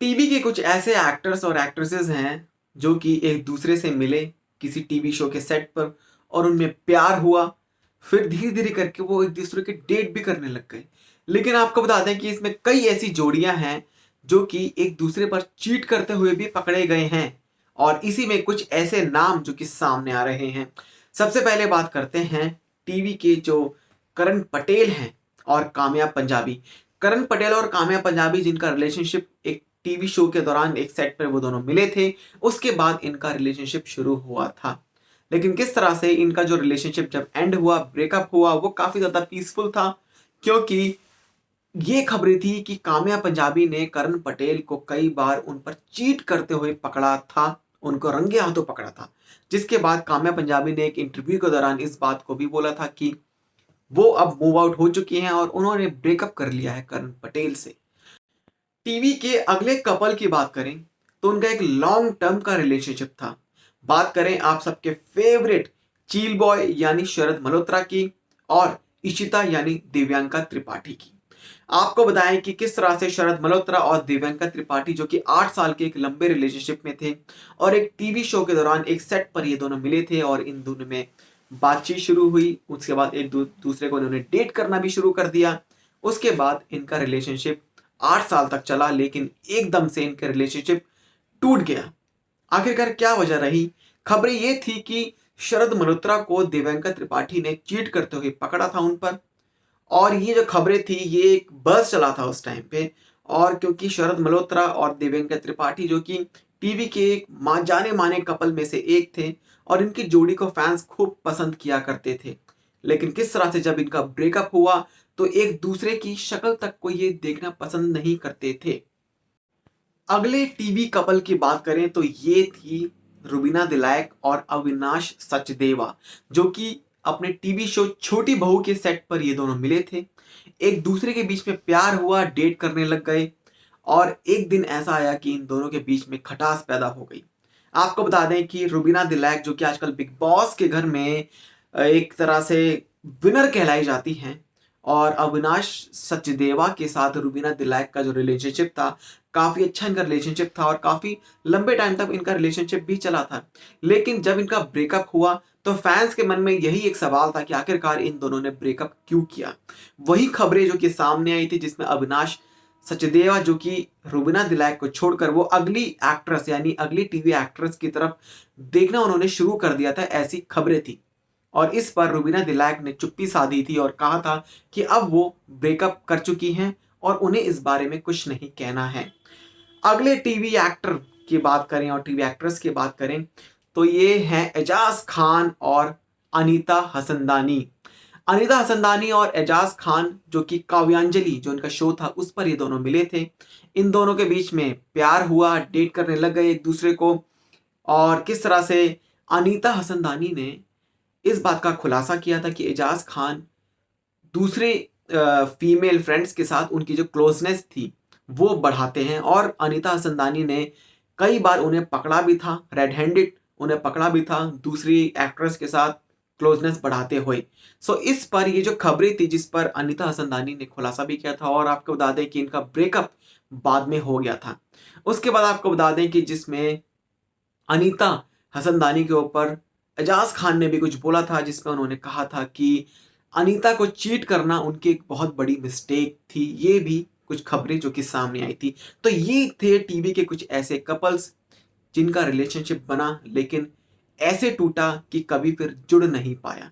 TV के कुछ ऐसे एक्टर्स और एक्ट्रेसेस हैं जो कि एक दूसरे से मिले किसी टीवी शो के सेट पर और उनमें प्यार हुआ। फिर धीरे धीरे करके वो एक दूसरे के डेट भी करने लग गए। लेकिन आपको बता दें कि इसमें कई ऐसी जोड़ियां हैं जो कि एक दूसरे पर चीट करते हुए भी पकड़े गए हैं। और इसी में कुछ ऐसे नाम जो कि सामने आ रहे हैं। सबसे पहले बात करते हैं टीवी के जो करण पटेल हैं और काम्या पंजाबी। करण पटेल और काम्या पंजाबी जिनका रिलेशनशिप एक टीवी शो के दौरान एक सेट पर वो दोनों मिले थे, उसके बाद इनका रिलेशनशिप शुरू हुआ था। लेकिन किस तरह से इनका जो रिलेशनशिप जब एंड हुआ, ब्रेकअप हुआ, वो काफी ज्यादा पीसफुल था। क्योंकि ये खबरें थी कि काम्या पंजाबी ने करण पटेल को कई बार उन पर चीट करते हुए पकड़ा था, उनको रंगे हाथों पकड़ा था। जिसके बाद काम्या पंजाबी ने एक इंटरव्यू के दौरान इस बात को भी बोला था कि वो अब मूव आउट हो चुकी हैं और उन्होंने ब्रेकअप कर लिया है करण पटेल से। टीवी के अगले कपल की बात करें तो उनका एक लॉन्ग टर्म का रिलेशनशिप था। बात करें आप सबके फेवरेट चील बॉय यानी शरद मल्होत्रा की और इशिता यानी दिव्यांका त्रिपाठी की। आपको बताएं कि किस तरह से शरद मल्होत्रा और दिव्यांका त्रिपाठी जो कि 8 साल के एक लंबे रिलेशनशिप में थे और एक टीवी शो के दौरान एक सेट पर ये दोनों मिले थे और इन दोनों में बातचीत शुरू हुई। उसके बाद एक दूसरे को इन्होंने डेट करना भी शुरू कर दिया। उसके बाद इनका रिलेशनशिप 8 साल तक चला, लेकिन एकदम से इनका रिलेशनशिप टूट गया। आखिरकार क्या वजह रही? खबरें ये थी कि शरद मल्होत्रा को दिव्यांका त्रिपाठी ने चीट करते हुए पकड़ा था उन पर। और ये जो खबरें थी ये एक बज़ चला था उस टाइम पे। और क्योंकि शरद मल्होत्रा और दिव्यांका त्रिपाठी जो कि टीवी के एक जाने माने कपल में से एक थे और इनकी जोड़ी को फैंस खूब पसंद किया करते थे। लेकिन किस तरह से जब इनका ब्रेकअप हुआ तो एक दूसरे की शक्ल तक को ये देखना पसंद नहीं करते थे। अगले टीवी कपल की बात करें तो ये थी रुबीना दिलैक और अविनाश सचदेवा, जो कि अपने टीवी शो छोटी बहू के सेट पर ये दोनों मिले थे। एक दूसरे के बीच में प्यार हुआ, डेट करने लग गए और एक दिन ऐसा आया कि इन दोनों के बीच में खटास पैदा हो गई। आपको बता दें कि रुबीना दिलैक जो कि आजकल बिग बॉस के घर में एक तरह से विनर कहलाई जाती हैं और अविनाश सचदेवा के साथ रुबीना दिलैक का जो रिलेशनशिप था काफी अच्छा इनका रिलेशनशिप था और काफी लंबे टाइम तक इनका रिलेशनशिप भी चला था। लेकिन जब इनका ब्रेकअप हुआ तो फैंस के मन में यही एक सवाल था कि आखिरकार इन दोनों ने ब्रेकअप क्यों किया। वही खबरें जो कि सामने आई थी जिसमें अविनाश सचदेवा जो कि रुबीना दिलैक को छोड़कर वो अगली एक्ट्रेस यानी अगली टीवी एक्ट्रेस की तरफ देखना उन्होंने शुरू कर दिया था, ऐसी खबरें थी। और इस पर रुबीना दिलैक ने चुप्पी साधी थी और कहा था कि अब वो ब्रेकअप कर चुकी हैं और उन्हें इस बारे में कुछ नहीं कहना है। अगले टीवी एक्टर की बात करें और टीवी एक्ट्रेस की बात करें तो ये हैं एजाज खान और अनीता हसनदानी। अनीता हसनदानी और एजाज खान जो कि काव्यांजलि जो इनका शो था उस पर ये दोनों मिले थे। इन दोनों के बीच में प्यार हुआ, डेट करने लग गए एक दूसरे को। और किस तरह से अनीता हसनदानी ने इस बात का खुलासा किया था कि एजाज खान दूसरे फीमेल फ्रेंड्स के साथ उनकी जो क्लोजनेस थी वो बढ़ाते हैं और अनीता हसनदानी ने कई बार उन्हें पकड़ा भी था, रेड हैंडेड उन्हें पकड़ा भी था दूसरी एक्ट्रेस के साथ क्लोजनेस बढ़ाते हुए। सो इस पर ये जो खबरें थी जिस पर अनीता हसनदानी ने खुलासा भी किया था और आपको बता दें कि इनका ब्रेकअप बाद में हो गया था। उसके बाद आपको बता दें कि जिसमें अनीता हसनदानी के ऊपर एजाज खान ने भी कुछ बोला था जिसमें उन्होंने कहा था कि अनीता को चीट करना उनकी एक बहुत बड़ी मिस्टेक थी। ये भी कुछ खबरें जो कि सामने आई थी। तो ये थे टीवी के कुछ ऐसे कपल्स जिनका रिलेशनशिप बना लेकिन ऐसे टूटा कि कभी फिर जुड़ नहीं पाया।